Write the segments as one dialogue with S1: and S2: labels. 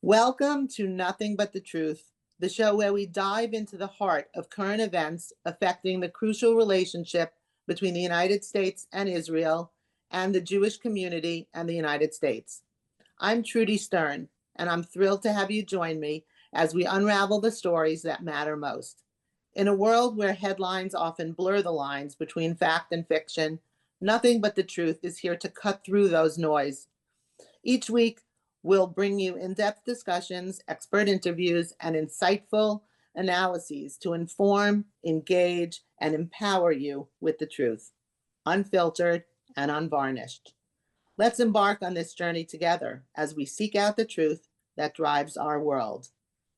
S1: Welcome to Nothing But the Truth, the show where we dive into the heart of current events affecting the crucial relationship between the United States and Israel and the Jewish community and the United States. I'm Trudy Stern, and I'm thrilled to have you join me as we unravel the stories that matter most. In a world where headlines often blur the lines between fact and fiction, Nothing But the Truth is here to cut through those noise. Each week, we'll bring you in-depth discussions, expert interviews, and insightful analyses to inform, engage, and empower you with the truth, unfiltered and unvarnished. Let's embark on this journey together as we seek out the truth that drives our world.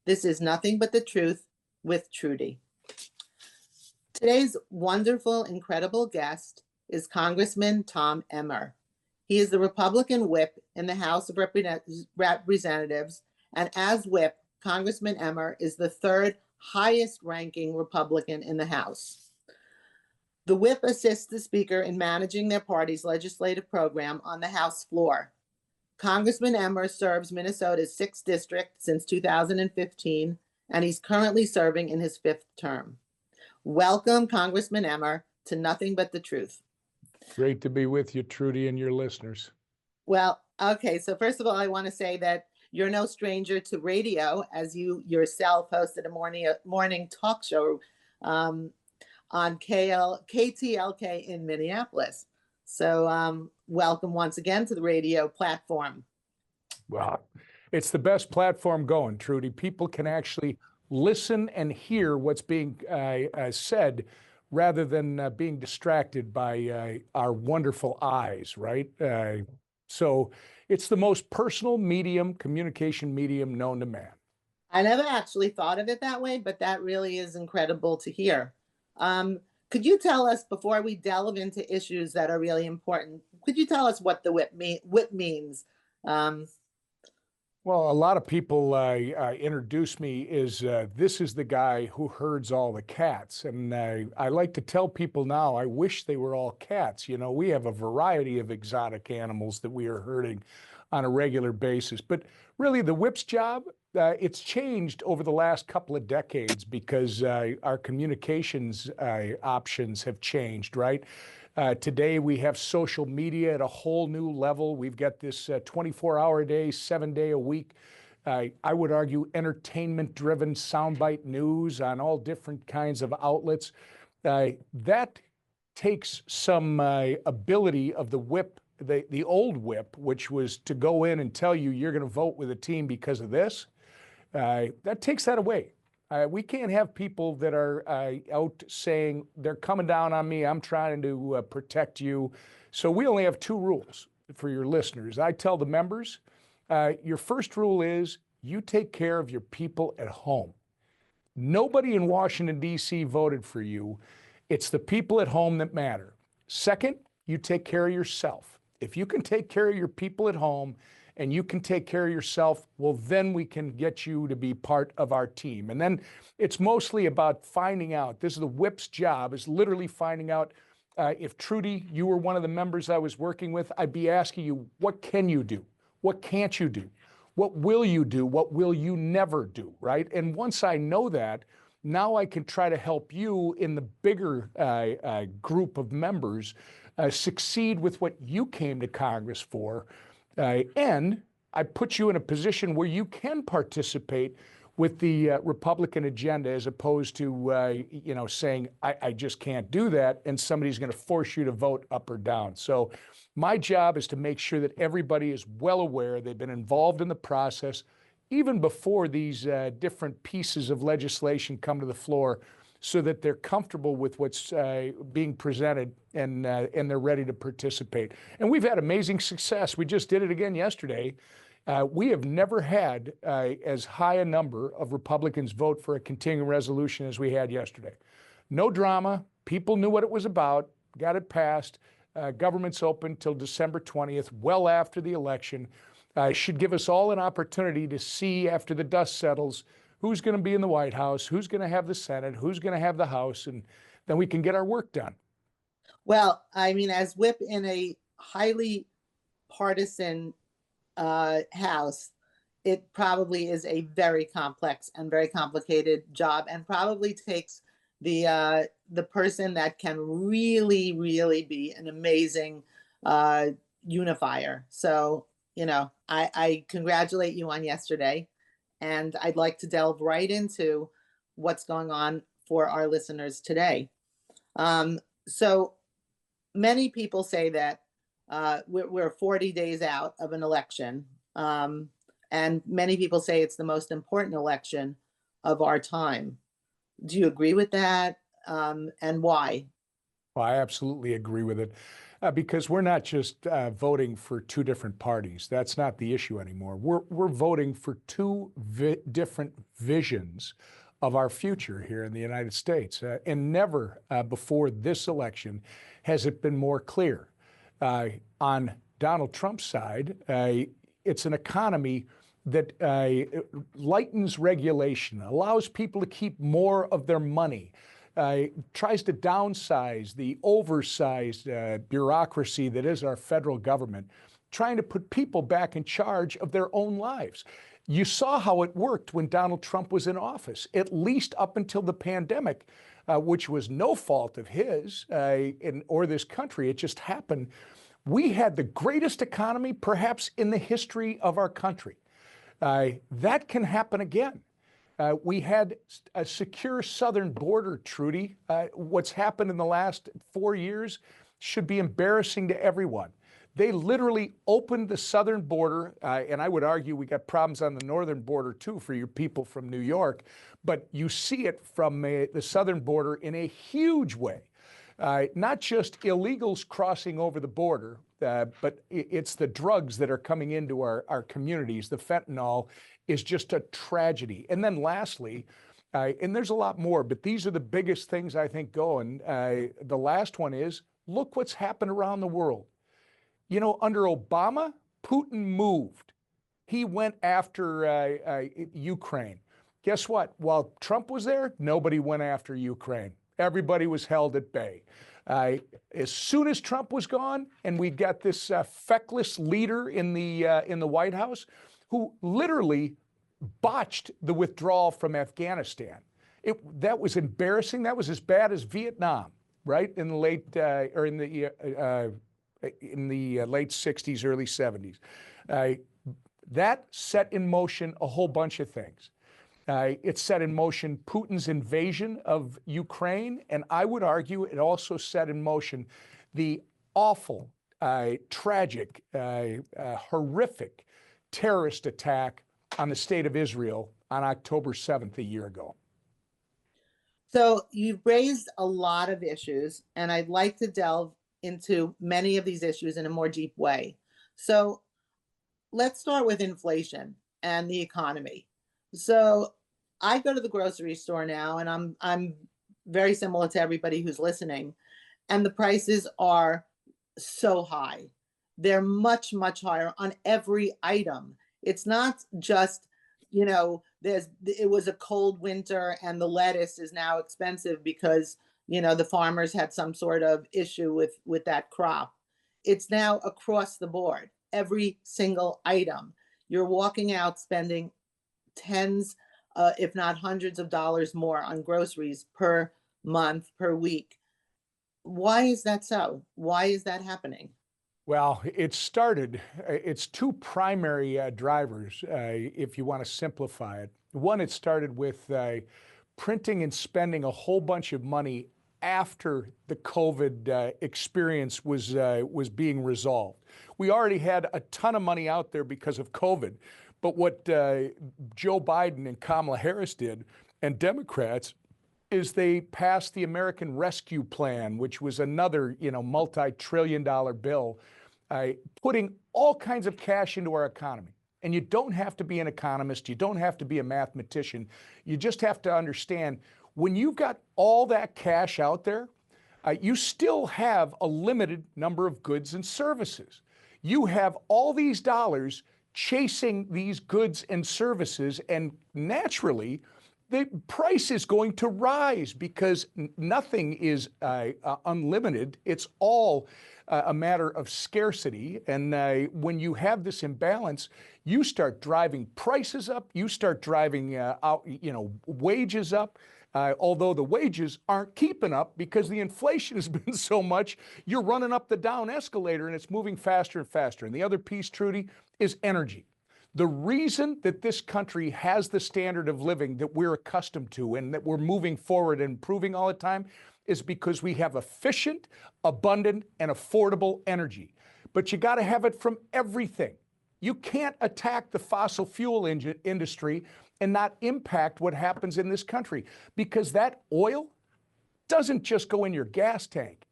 S1: This is Nothing But the Truth with Trudy. Today's wonderful, incredible guest is Congressman Tom Emmer. He is the Republican whip in the House of Representatives, and as whip, Congressman Emmer is the third highest ranking Republican in the House. The whip assists the Speaker in managing their party's legislative program on the House floor. Congressman Emmer serves Minnesota's 6th district since 2015, and he's currently serving in his 5th term. Welcome, Congressman Emmer, to Nothing But the Truth.
S2: Great to be with you, Trudy, and your listeners.
S1: Well, okay, so first of all, I want to say that you're no stranger to radio, as you yourself hosted a morning talk show on KTLK in Minneapolis. So welcome once again to the radio platform.
S2: Well, it's the best platform going, Trudy. People can actually listen and hear what's being said rather than being distracted by our wonderful eyes, right? So it's the most personal communication medium known to man.
S1: I never actually thought of it that way, but that really is incredible to hear. Could you tell us, before we delve into issues that are really important, could you tell us what the whip means?
S2: Well, a lot of people introduce me as this is the guy who herds all the cats. And I like to tell people now, I wish they were all cats. You know, we have a variety of exotic animals that we are herding on a regular basis. But really, the whip's job, it's changed over the last couple of decades because our communications options have changed, right? Today, we have social media at a whole new level. We've got this 24-hour-a-day, 7-day-a-week, I would argue, entertainment-driven soundbite news on all different kinds of outlets. That takes some ability of the whip, the old whip, which was to go in and tell you you're going to vote with a team because of this. That takes that away. We can't have people that are out saying they're coming down on me, I'm trying to protect you. So we only have 2 rules for your listeners. I tell the members, your first rule is you take care of your people at home. Nobody in Washington, D.C. voted for you. It's the people at home that matter. Second, you take care of yourself. If you can take care of your people at home and you can take care of yourself, well, then we can get you to be part of our team. And then it's mostly about finding out. This is the whip's job, is literally finding out if Trudy, you were one of the members I was working with, I'd be asking you, what can you do? What can't you do? What will you do? What will you never do, right? And once I know that, now I can try to help you in the bigger group of members succeed with what you came to Congress for. And I put you in a position where you can participate with the Republican agenda as opposed to, saying, I just can't do that, and somebody's going to force you to vote up or down. So my job is to make sure that everybody is well aware, they've been involved in the process, even before these different pieces of legislation come to the floor, so that they're comfortable with what's being presented and they're ready to participate. And we've had amazing success. We just did it again yesterday. We have never had as high a number of Republicans vote for a continuing resolution as we had yesterday. No drama. People knew what it was about, got it passed. Government's open till December 20th, well after the election. Should give us all an opportunity to see, after the dust settles, who's going to be in the White House, who's going to have the Senate, who's going to have the House, and then we can get our work done.
S1: Well, I mean, as whip in a highly partisan House, it probably is a very complex and very complicated job, and probably takes the person that can really, really be an amazing uh, unifier. So, I congratulate you on yesterday, and I'd like to delve right into what's going on for our listeners today. So many people say that we're 40 days out of an election. And many people say it's the most important election of our time. Do you agree with that? And why?
S2: Well, I absolutely agree with it because we're not just voting for two different parties. That's not the issue anymore. We're voting for two different visions of our future here in the United States. And never before this election has it been more clear. On Donald Trump's side, it's an economy that lightens regulation, allows people to keep more of their money, tries to downsize the oversized bureaucracy that is our federal government, trying to put people back in charge of their own lives. You saw how it worked when Donald Trump was in office, at least up until the pandemic, which was no fault of his or this country. It just happened. We had the greatest economy perhaps in the history of our country. That can happen again. We had a secure southern border, Trudy. What's happened in the last 4 years should be embarrassing to everyone. They literally opened the southern border, and I would argue we got problems on the northern border too for your people from New York, but you see it from the southern border in a huge way. Not just illegals crossing over the border, but it's the drugs that are coming into our communities. The fentanyl is just a tragedy. And then lastly, and there's a lot more, but these are the biggest things I think going. The last one is, look what's happened around the world. You know, under Obama, Putin moved. He went after Ukraine. Guess what? While Trump was there, nobody went after Ukraine. Everybody was held at bay. As soon as Trump was gone, and we got this feckless leader in the White House who literally botched the withdrawal from Afghanistan. That was embarrassing. That was as bad as Vietnam, right? In the late late 60s, early 70s. That set in motion a whole bunch of things. It set in motion Putin's invasion of Ukraine, and I would argue it also set in motion the awful, tragic, horrific terrorist attack on the state of Israel on October 7th a year ago.
S1: So you've raised a lot of issues, and I'd like to delve into many of these issues in a more deep way. So let's start with inflation and the economy. So I go to the grocery store now, and I'm very similar to everybody who's listening, and the prices are so high. They're much, much higher on every item. It's not just, it was a cold winter and the lettuce is now expensive because, the farmers had some sort of issue with that crop. It's now across the board, every single item. You're walking out spending tens, if not hundreds of dollars more on groceries per month, per week. Why is that so? Why is that happening?
S2: Well, it's two primary drivers, if you want to simplify it. One, it started with printing and spending a whole bunch of money after the COVID experience was being resolved. We already had a ton of money out there because of COVID, but what Joe Biden and Kamala Harris did, and Democrats, is they passed the American Rescue Plan, which was another, multi-trillion-dollar bill, putting all kinds of cash into our economy. And you don't have to be an economist. You don't have to be a mathematician. You just have to understand when you've got all that cash out there, you still have a limited number of goods and services. You have all these dollars chasing these goods and services, and naturally, the price is going to rise because nothing is unlimited. It's all a matter of scarcity. And when you have this imbalance, you start driving prices up, you start driving wages up. Although the wages aren't keeping up because the inflation has been so much, you're running up the down escalator and it's moving faster and faster. And the other piece, Trudy, is energy. The reason that this country has the standard of living that we're accustomed to and that we're moving forward and improving all the time is because we have efficient, abundant, and affordable energy. But you got to have it from everything. You can't attack the fossil fuel industry and not impact what happens in this country, because that oil doesn't just go in your gas tank.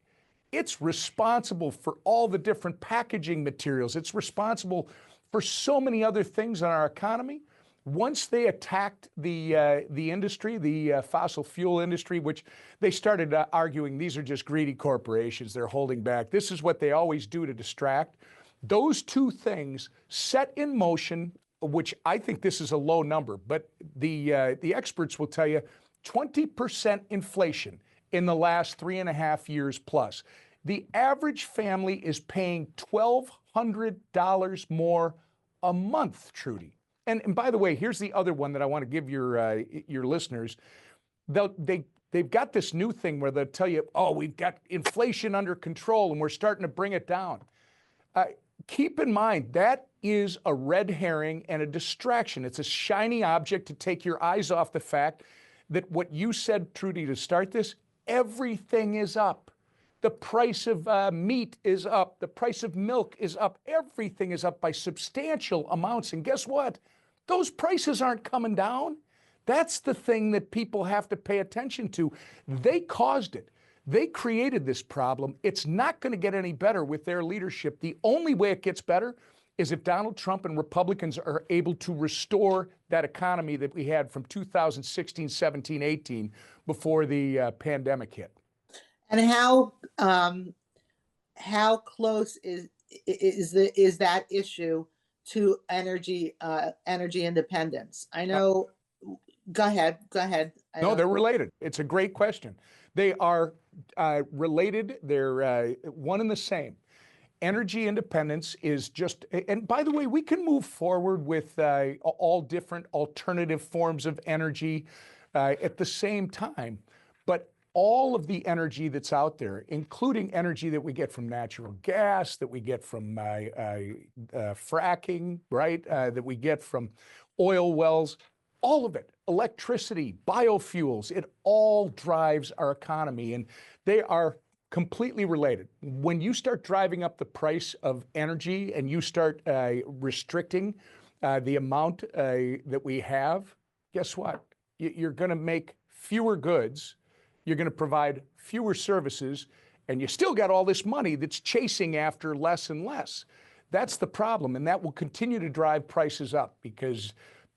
S2: It's responsible for all the different packaging materials. It's responsible for so many other things in our economy. Once they attacked the industry, the fossil fuel industry, which they started arguing these are just greedy corporations, they're holding back. This is what they always do to distract. Those two things set in motion, which I think this is a low number, but the experts will tell you 20% inflation in the last 3.5 years plus. The average family is paying $1,200 more a month, Trudy. And by the way, here's the other one that I want to give your listeners. They've got this new thing where they'll tell you, oh, we've got inflation under control and we're starting to bring it down. Keep in mind, that is a red herring and a distraction. It's a shiny object to take your eyes off the fact that what you said, Trudy, to start this, everything is up. The price of meat is up. The price of milk is up. Everything is up by substantial amounts. And guess what? Those prices aren't coming down. That's the thing that people have to pay attention to. They caused it. They created this problem. It's not going to get any better with their leadership. The only way it gets better is if Donald Trump and Republicans are able to restore that economy that we had from 2016, 17, 18 before the pandemic hit.
S1: And how close is that issue to energy independence? I know. Go ahead.
S2: No, they're related. It's a great question. They are related. They're one and the same. Energy independence is just, and by the way, we can move forward with all different alternative forms of energy at the same time, but all of the energy that's out there, including energy that we get from natural gas, that we get from fracking, right? That we get from oil wells, all of it, electricity, biofuels, it all drives our economy, and they are completely related. When you start driving up the price of energy and you start restricting the amount that we have, guess what? You're going to make fewer goods. You're going to provide fewer services, and you still got all this money that's chasing after less and less. That's the problem, and that will continue to drive prices up because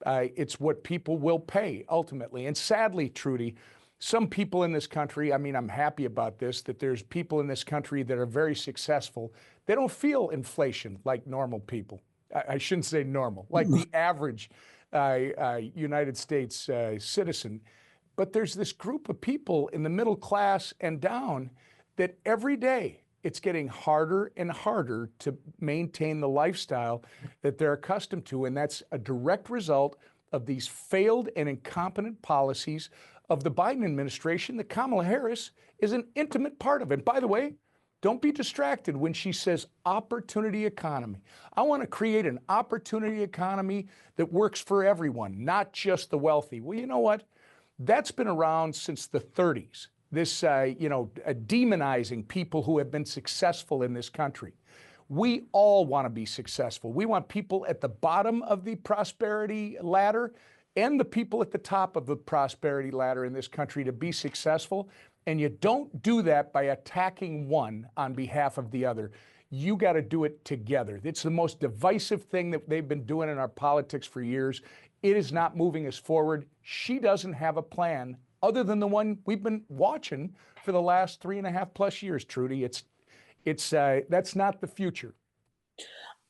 S2: it's what people will pay ultimately. And sadly, Trudy, some people in this country, I mean, I'm happy about this, that there's people in this country that are very successful. They don't feel inflation like normal people. I shouldn't say normal, like the average United States citizen. But there's this group of people in the middle class and down that every day it's getting harder and harder to maintain the lifestyle that they're accustomed to. And that's a direct result of these failed and incompetent policies of the Biden administration that Kamala Harris is an intimate part of. And by the way, don't be distracted when she says opportunity economy. I want to create an opportunity economy that works for everyone, not just the wealthy. Well, you know what? That's been around since the 30s. This, demonizing people who have been successful in this country. We all want to be successful. We want people at the bottom of the prosperity ladder and the people at the top of the prosperity ladder in this country to be successful. And you don't do that by attacking one on behalf of the other. You got to do it together. It's the most divisive thing that they've been doing in our politics for years. It is not moving us forward. She doesn't have a plan other than the one we've been watching for the last 3.5+ years, Trudy. That's not the future.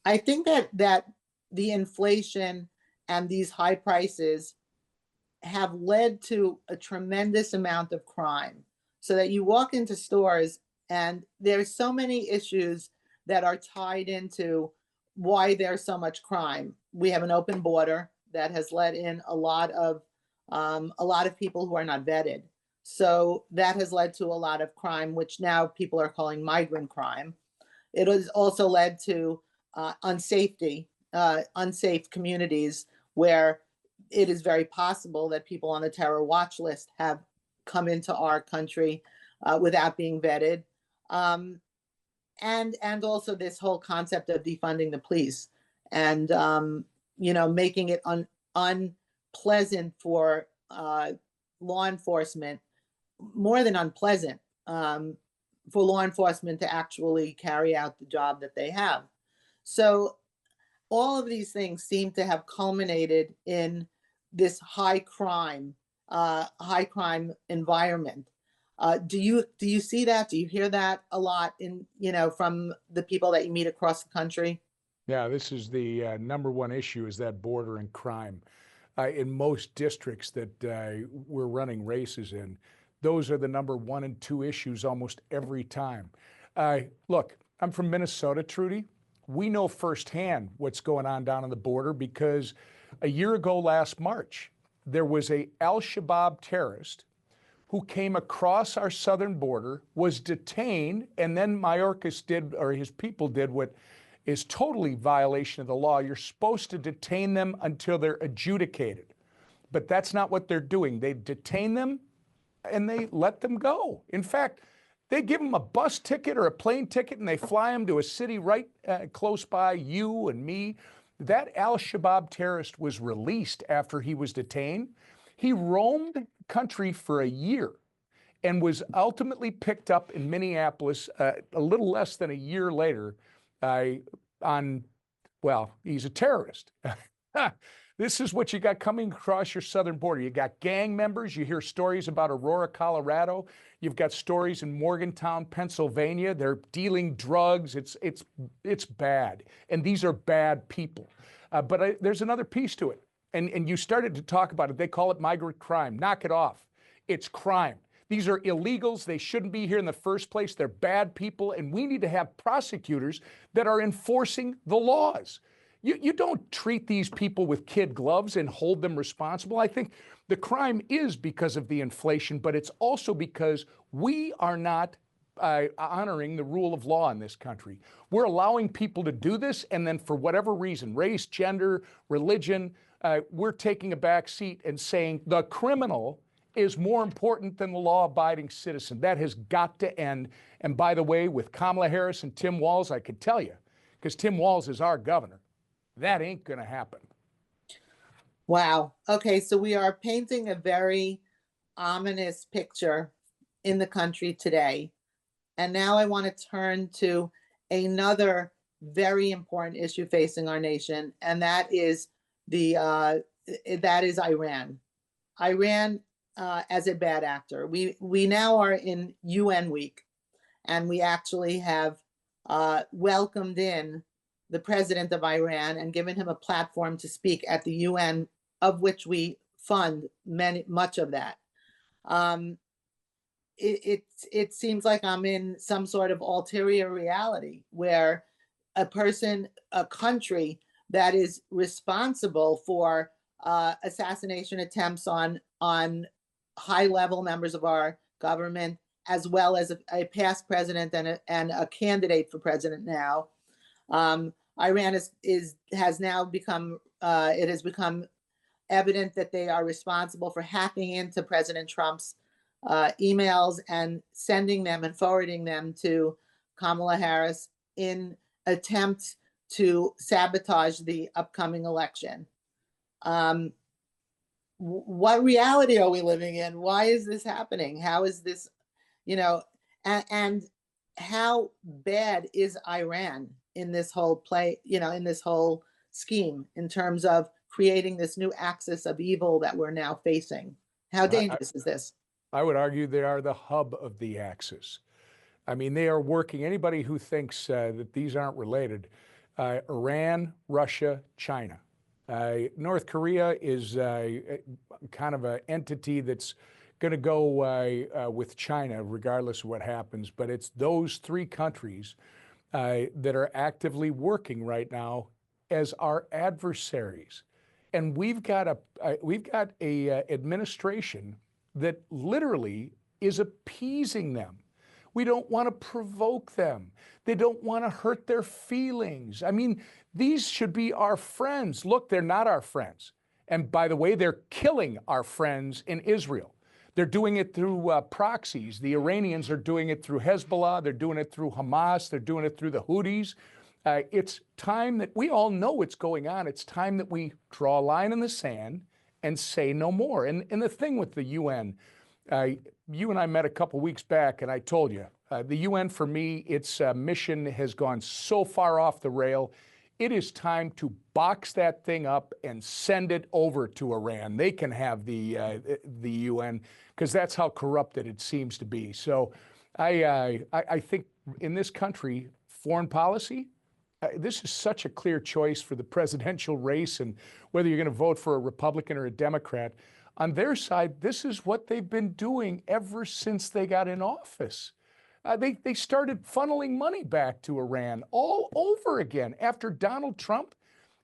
S1: I think that the inflation and these high prices have led to a tremendous amount of crime, so that you walk into stores and there's so many issues that are tied into why there's so much crime. We have an open border that has let in a lot of people who are not vetted. So that has led to a lot of crime, which now people are calling migrant crime. It has also led to unsafe communities where it is very possible that people on the terror watch list have come into our country without being vetted. And also this whole concept of defunding the police and making it unpleasant for law enforcement, more than unpleasant, for law enforcement to actually carry out the job that they have. So all of these things seem to have culminated in this high crime environment. Do you see that? Do you hear that a lot from the people that you meet across the country?
S2: Yeah, this is the number one issue, is that border and crime. In most districts that we're running races in, those are the number one and two issues almost every time. Look, I'm from Minnesota, Trudy. We know firsthand what's going on down on the border because a year ago last March, there was a Al-Shabaab terrorist who came across our southern border, was detained, and then Mayorkas did, or his people did, what is totally violation of the law. You're supposed to detain them until they're adjudicated. But that's not what they're doing. They detain them and they let them go. In fact, they give them a bus ticket or a plane ticket and they fly them to a city right close by you and me. That Al-Shabaab terrorist was released after he was detained. He roamed the country for a year and was ultimately picked up in Minneapolis a little less than a year later he's a terrorist. This is what you got coming across your southern border. You got gang members. You hear stories about Aurora, Colorado. You've got stories in Morgantown, Pennsylvania. They're dealing drugs. It's bad. And these are bad people. But there's another piece to it. And you started to talk about it. They call it migrant crime. Knock it off. It's crime. These are illegals. They shouldn't be here in the first place. They're bad people. And we need to have prosecutors that are enforcing the laws. You don't treat these people with kid gloves and hold them responsible. I think the crime is because of the inflation, but it's also because we are not honoring the rule of law in this country. We're allowing people to do this, and then for whatever reason, race, gender, religion, we're taking a back seat and saying the criminal is more important than the law-abiding citizen. That has got to end. And by the way, with Kamala Harris and Tim Walz, I could tell you, because Tim Walz is our governor, that ain't going to happen.
S1: Wow. Okay, so we are painting a very ominous picture in the country today. And now I want to turn to another very important issue facing our nation, and that is Iran. Iran as a bad actor. We now are in UN week, and we actually have welcomed in the president of Iran and given him a platform to speak at the UN, of which we fund much of that. It seems like I'm in some sort of ulterior reality where a country that is responsible for assassination attempts on high-level members of our government, as well as a past president and a candidate for president now. Iran has now become it has become evident that they are responsible for hacking into President Trump's emails and sending them and forwarding them to Kamala Harris in attempt to sabotage the upcoming election. What reality are we living in? Why is this happening? How is this, and how bad is Iran in this whole play, in this whole scheme in terms of creating this new axis of evil that we're now facing? How dangerous is this?
S2: I would argue they are the hub of the axis. I mean, they are working. Anybody who thinks that these aren't related, Iran, Russia, China. North Korea is kind of an entity that's going to go with China regardless of what happens. But it's those three countries that are actively working right now as our adversaries. And we've got a administration that literally is appeasing them. We don't want to provoke them. They don't want to hurt their feelings. I mean, these should be our friends. Look, they're not our friends. And by the way, they're killing our friends in Israel. They're doing it through proxies. The Iranians are doing it through Hezbollah. They're doing it through Hamas. They're doing it through the Houthis. It's time that we all know what's going on. It's time that we draw a line in the sand and say no more. And the thing with the UN, you and I met a couple weeks back, and I told you, the UN for me, its mission has gone so far off the rail. It is time to box that thing up and send it over to Iran. They can have the UN because that's how corrupted it seems to be. So I think in this country, foreign policy, this is such a clear choice for the presidential race, and whether you're going to vote for a Republican or a Democrat. On their side, this is what they've been doing ever since they got in office. They started funneling money back to Iran all over again after Donald Trump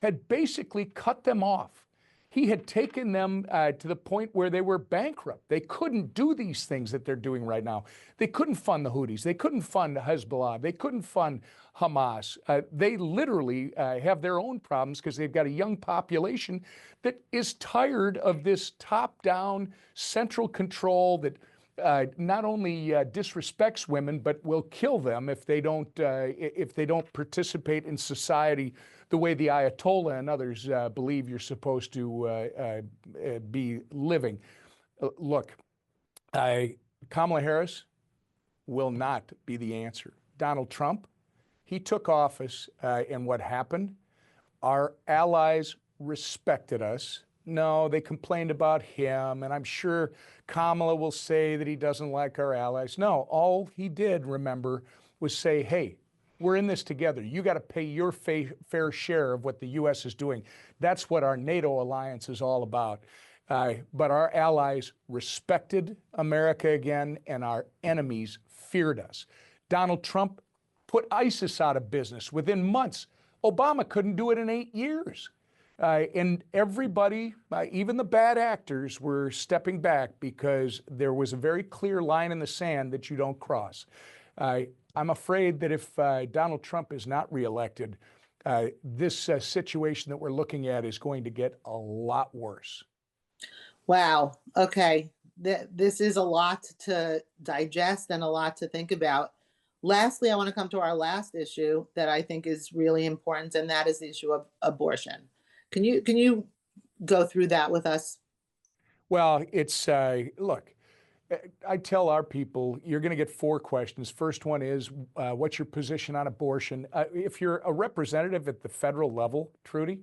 S2: had basically cut them off. He had taken them to the point where they were bankrupt. They couldn't do these things that they're doing right now. They couldn't fund the Houthis. They couldn't fund Hezbollah. They couldn't fund Hamas. They literally have their own problems because they've got a young population that is tired of this top-down central control that not only disrespects women, but will kill them if they don't participate in society the way the Ayatollah and others believe you're supposed to be living. Look, Kamala Harris will not be the answer. Donald Trump, he took office, and what happened? Our allies respected us. No, they complained about him, and I'm sure Kamala will say that he doesn't like our allies. No, all he did, remember, was say, hey, we're in this together. You got to pay your fair share of what the U.S. is doing. That's what our NATO alliance is all about. But our allies respected America again, and our enemies feared us. Donald Trump put ISIS out of business within months. Obama couldn't do it in 8 years. And everybody, even the bad actors, were stepping back because there was a very clear line in the sand that you don't cross. I'm afraid that if Donald Trump is not reelected, this situation that we're looking at is going to get a lot worse.
S1: Wow. Okay. This is a lot to digest and a lot to think about. Lastly, I want to come to our last issue that I think is really important, and that is the issue of abortion. Can you go through that with us?
S2: Well, it's look, I tell our people, you're going to get 4 questions. First one is, what's your position on abortion? If you're a representative at the federal level, Trudy,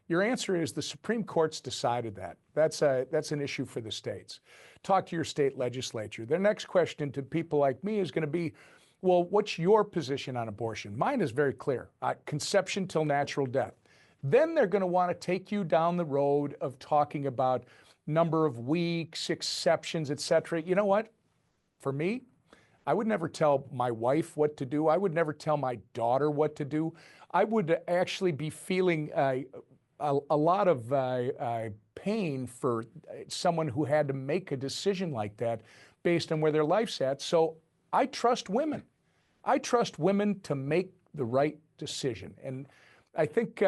S2: your answer is the Supreme Court's decided that. That's an issue for the states. Talk to your state legislature. The next question to people like me is going to be, well, what's your position on abortion? Mine is very clear, conception till natural death. Then they're going to want to take you down the road of talking about number of weeks, exceptions, et cetera. You know what? For me, I would never tell my wife what to do. I would never tell my daughter what to do. I would actually be feeling a lot of pain for someone who had to make a decision like that based on where their life's at. So I trust women. I trust women to make the right decision. And I think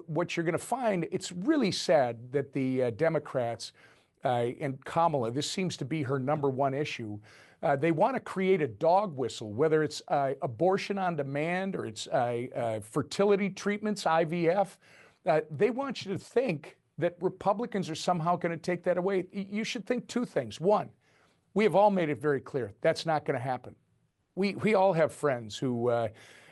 S2: what you're going to find, it's really sad that the Democrats and Kamala, this seems to be her number one issue. They want to create a dog whistle, whether it's abortion on demand or it's fertility treatments, IVF. They want you to think that Republicans are somehow going to take that away. You should think 2 things. One, we have all made it very clear that's not going to happen. We all have friends who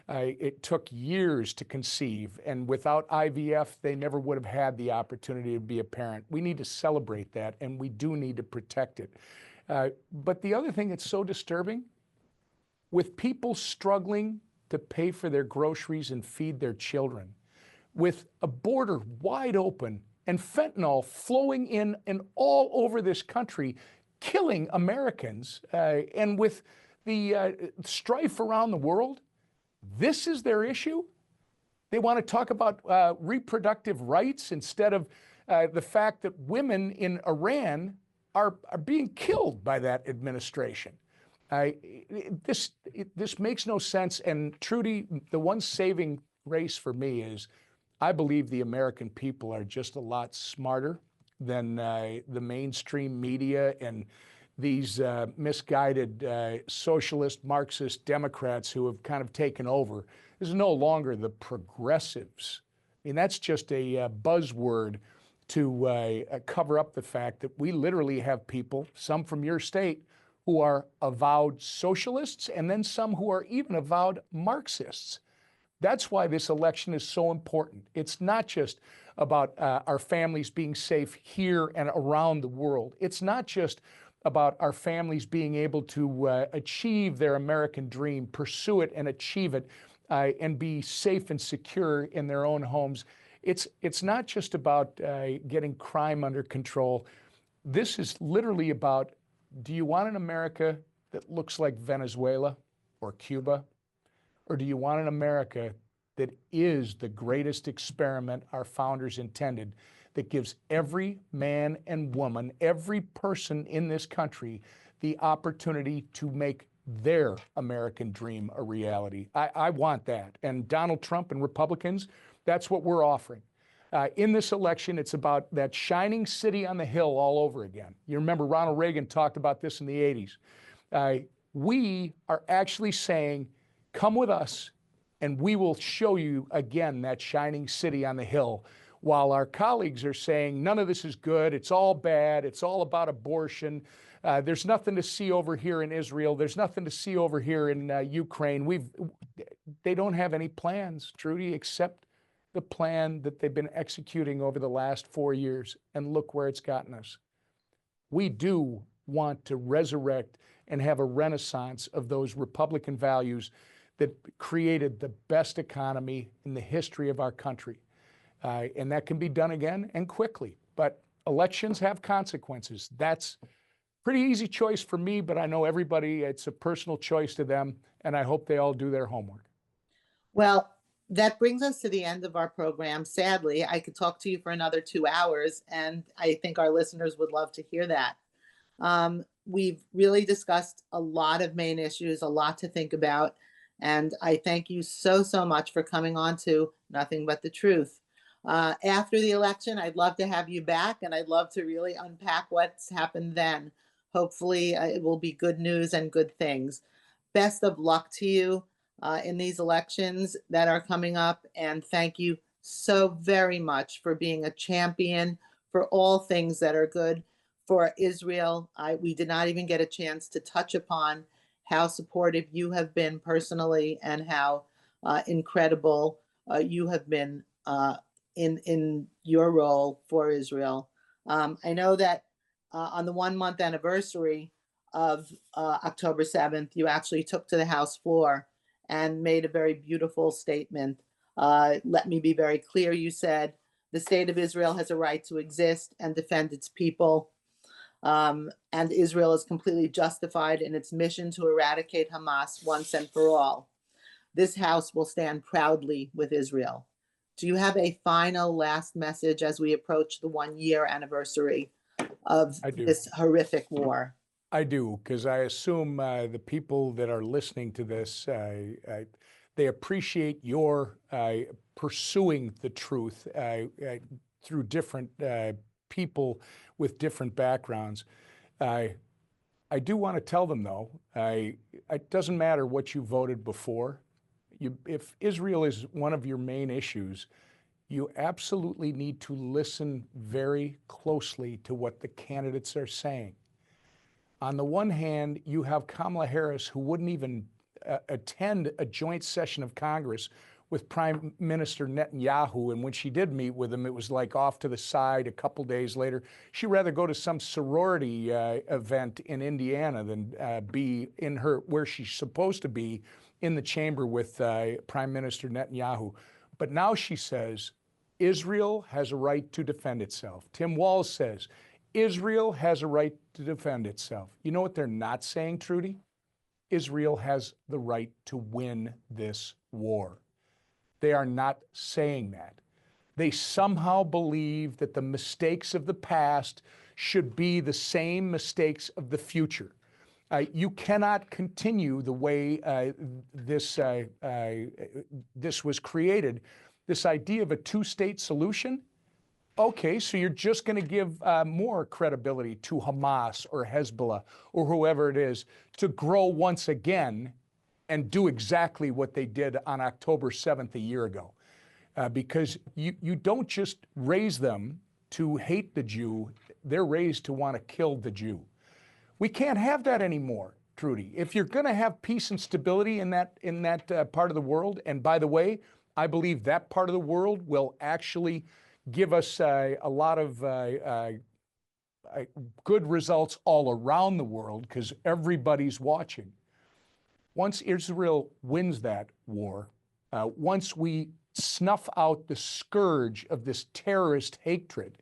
S2: it took years to conceive, and without IVF, they never would have had the opportunity to be a parent. We need to celebrate that, and we do need to protect it. But the other thing that's so disturbing, with people struggling to pay for their groceries and feed their children, with a border wide open and fentanyl flowing in and all over this country, killing Americans, and with the strife around the world, This is their issue. They want to talk about reproductive rights instead of the fact that women in Iran are being killed by that administration. This makes no sense. And Trudy, the one saving grace for me is I believe the American people are just a lot smarter than the mainstream media and these misguided socialist, Marxist Democrats who have kind of taken over. This is no longer the progressives. I mean, that's just a buzzword to cover up the fact that we literally have people, some from your state, who are avowed socialists, and then some who are even avowed Marxists. That's why this election is so important. It's not just about our families being safe here and around the world. It's not just about our families being able to achieve their American dream, pursue it and achieve it, and be safe and secure in their own homes. It's not just about getting crime under control. This is literally about, do you want an America that looks like Venezuela or Cuba? Or do you want an America that is the greatest experiment our founders intended, that gives every man and woman, every person in this country, the opportunity to make their American dream a reality? I want that. And Donald Trump and Republicans, that's what we're offering. In this election, it's about that shining city on the hill all over again. You remember Ronald Reagan talked about this in the 80s. We are actually saying, come with us, and we will show you again that shining city on the hill. While our colleagues are saying, none of this is good, it's all bad, it's all about abortion, there's nothing to see over here in Israel, there's nothing to see over here in Ukraine. They don't have any plans, Trudy, except the plan that they've been executing over the last 4 years. And look where it's gotten us. We do want to resurrect and have a renaissance of those Republican values that created the best economy in the history of our country. And that can be done again and quickly. But elections have consequences. That's a pretty easy choice for me, but I know everybody, it's a personal choice to them, and I hope they all do their homework.
S1: Well, that brings us to the end of our program. Sadly, I could talk to you for another 2 hours, and I think our listeners would love to hear that. We've really discussed a lot of main issues, a lot to think about. And I thank you so, so much for coming on to Nothing But the Truth. After the election, I'd love to have you back, and I'd love to really unpack what's happened then. Hopefully, it will be good news and good things. Best of luck to you in these elections that are coming up. And thank you so very much for being a champion for all things that are good for Israel. We did not even get a chance to touch upon how supportive you have been personally and how incredible you have been in your role for Israel. I know that on the 1 month anniversary of October 7th, you actually took to the House floor and made a very beautiful statement. Let me be very clear, you said, the state of Israel has a right to exist and defend its people. And Israel is completely justified in its mission to eradicate Hamas once and for all. This House will stand proudly with Israel. Do you have a final last message as we approach the 1 year anniversary of this horrific war?
S2: I do, because I assume the people that are listening to this, they appreciate your pursuing the truth through different people with different backgrounds. I do want to tell them, though, it doesn't matter what you voted before. If Israel is one of your main issues, you absolutely need to listen very closely to what the candidates are saying. On the one hand, you have Kamala Harris, who wouldn't even attend a joint session of Congress with Prime Minister Netanyahu. And when she did meet with him, it was like off to the side a couple days later. She'd rather go to some sorority event in Indiana than be in where she's supposed to be, in the chamber with Prime Minister Netanyahu. But now she says, Israel has a right to defend itself. Tim Walz says, Israel has a right to defend itself. You know what they're not saying, Trudy? Israel has the right to win this war. They are not saying that. They somehow believe that the mistakes of the past should be the same mistakes of the future. You cannot continue the way this was created, this idea of a two-state solution. Okay, so you're just going to give more credibility to Hamas or Hezbollah or whoever it is to grow once again and do exactly what they did on October 7th a year ago. Because you don't just raise them to hate the Jew, they're raised to want to kill the Jew. We can't have that anymore, Trudy. If you're going to have peace and stability in that part of the world, and by the way, I believe that part of the world will actually give us a lot of good results all around the world because everybody's watching. Once Israel wins that war, once we snuff out the scourge of this terrorist hatred,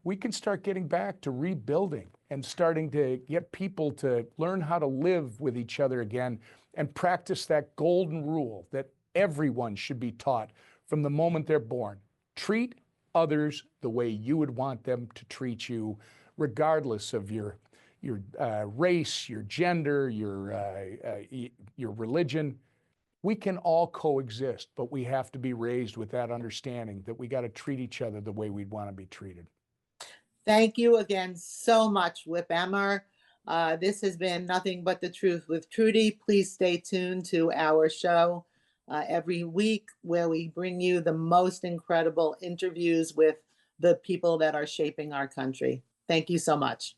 S2: we can start getting back to rebuilding and starting to get people to learn how to live with each other again and practice that golden rule that everyone should be taught from the moment they're born. Treat others the way you would want them to treat you, regardless of your race, your gender, your religion. We can all coexist, but we have to be raised with that understanding that we got to treat each other the way we'd want to be treated.
S1: Thank you again so much, Whip Emmer. This has been Nothing But the Truth with Trudy. Please stay tuned to our show every week where we bring you the most incredible interviews with the people that are shaping our country. Thank you so much.